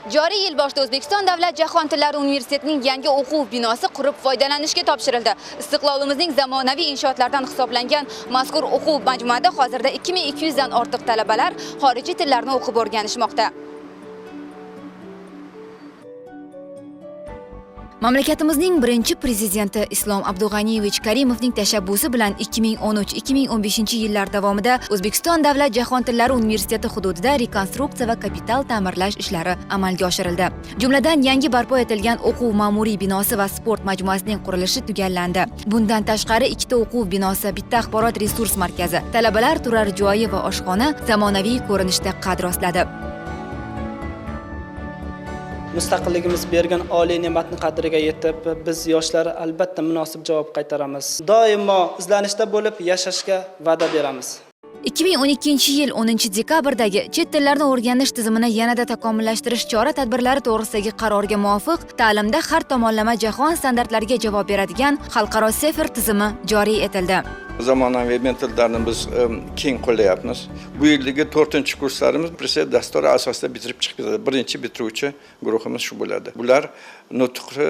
Joriy yil boshida O'zbekiston Davlat jahon tillari universitetining yangi o'quv binosi qurib foydalanishga topshirildi. Istiqlolimizning zamonaviy inshootlaridan hisoblangan mazkur o'quv majmuasida hozirda 2200 dan ortiq talabalar xorijiy tillarni o'qib o'rganishmoqda. Mamlakatimizning birinchi prezidenti Islom Abdug'aniyevich Karimovning tashabbusi bilan 2013-2015 yillar davomida O'zbekiston Davlat jahon tillari universiteti hududida rekonstruksiya va kapital ta'mirlash ishlari amalga oshirildi. Jumladan yangi barpo etilgan o'quv ma'muriy binosi va sport majmuasining qurilishi tugallandi. Bundan tashqari ikkita o'quv binosi, bitta axborot resurs markazi, talabalar turar joyi va oshxona zamonaviy ko'rinishda qad rostladi. Mustaqilligimiz bergan oliy ne'matni qadriga yetib, biz yoshlar albatta munosib javob qaytaramiz. Doimo izlanishda bo'lib, yashashga va'da beramiz. 2012-yil 10-dekabrdagi chet tillarni o'rganish tizimini yanada takomillashtirish chora-tadbirlari to'g'risidagi qarorga muvofiq ta'limda har tomonlama jahon standartlariga javob beradigan xalqaro sefer tizimi joriy etildi. Zamonaviy metodlarni biz keng qo'llayapmiz. Bu yildagi 4-kurslarimiz preset dasturi asosida bitirib chiqib ketadi. Birinchi bitiruvchi guruhimiz shu bo'ladi. Bular nutqi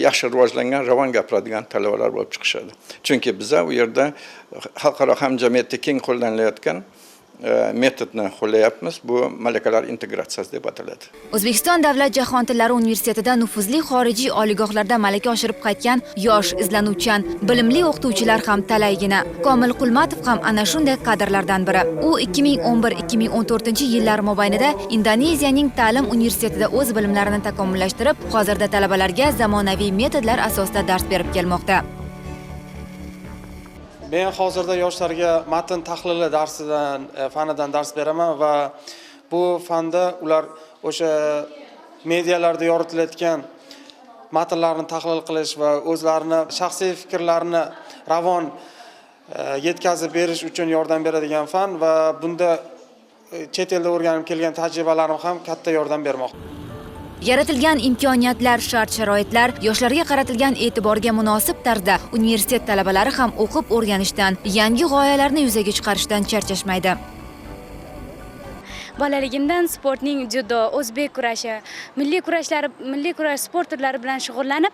yaxshi rivojlangan, ravon gapiradigan talabalar bo'lib chiqishadi. Chunki biz u yerda xalqaro hamjamiyatda keng qo'llanilayotgan metodni qo'llayapmiz. Bu malakalar integratsiyasi deb ataladi. O'zbekiston Davlat jahon tillari universitetida nufuzli xorijiy oliygohlarda malaka oshirib qaytgan yosh, izlanuvchan, bilimli o'qituvchilar ham talaygina. Komil Qulmatov ham ana shunday kadrlardan biri. U 2011-2014-yillar mobaynida Indoneziyaning ta'lim universitetida o'z bilimlarini takomillashtirib, hozirda talabalarga zamonaviy metodlar asosida dars berib kelmoqda. Men hozirda yoshlarga matn tahlili fanidan dars beraman va bu fanda ular o'sha medialarda yoritilayotgan matnlarni tahlil qilish va o'zlarini shaxsiy fikrlarini ravon yetkazib berish uchun yordam beradigan fan va bunda chet elda o'rganib kelgan tajribalarim ham katta yordam bermoqda. Yaratilgan imkoniyatlar, shart-sharoitlar, yoshlarga qaratilgan e'tiborga munosib tarzda universitet talabalari ham o'qib o'rganishdan, yangi g'oyalarni yuzaga chiqarishdan charchashmaydi. Bolaligimdan sportning judo, o'zbek kurashi, milliy kurash sport turlari bilan shug'ullanib,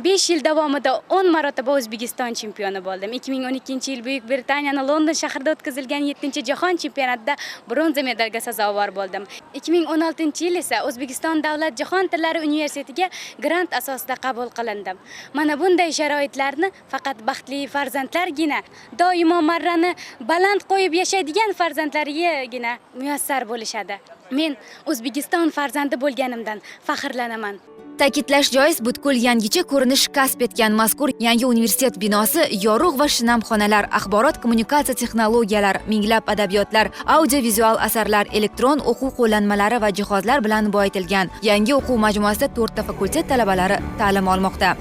5 yil davomida 10 marotaba O'zbekiston chempioni bo'ldim. 2012-yil Buyuk Britaniyaning London shahrida o'tkazilgan 7-jahon chempionatida bronza medalga sazovor bo'ldim. 2016-yil esa O'zbekiston Davlat jahon tillari universitetiga grant asosida qabul qilindim. Mana bunday sharoitlarni faqat baxtli farzandlargina, doimo marrani baland qo'yib yashaydigan farzandlarigagina muyassar bo'lishadi. Men O'zbekiston farzandi bo'lganimdan faxrlanaman. Ta'kidlash joiz, butkul yangicha ko'rinish kasb etgan mazkur yangi universitet binosi yorug' va shinam xonalar, axborot kommunikatsiya texnologiyalar, minglab adabiyotlar, audio-vizual asarlar, elektron o'quv qo'llanmalari va jihozlar bilan boyitilgan. Yangi o'quv majmuasida 4 ta fakultet talabalari ta'lim olmoqda.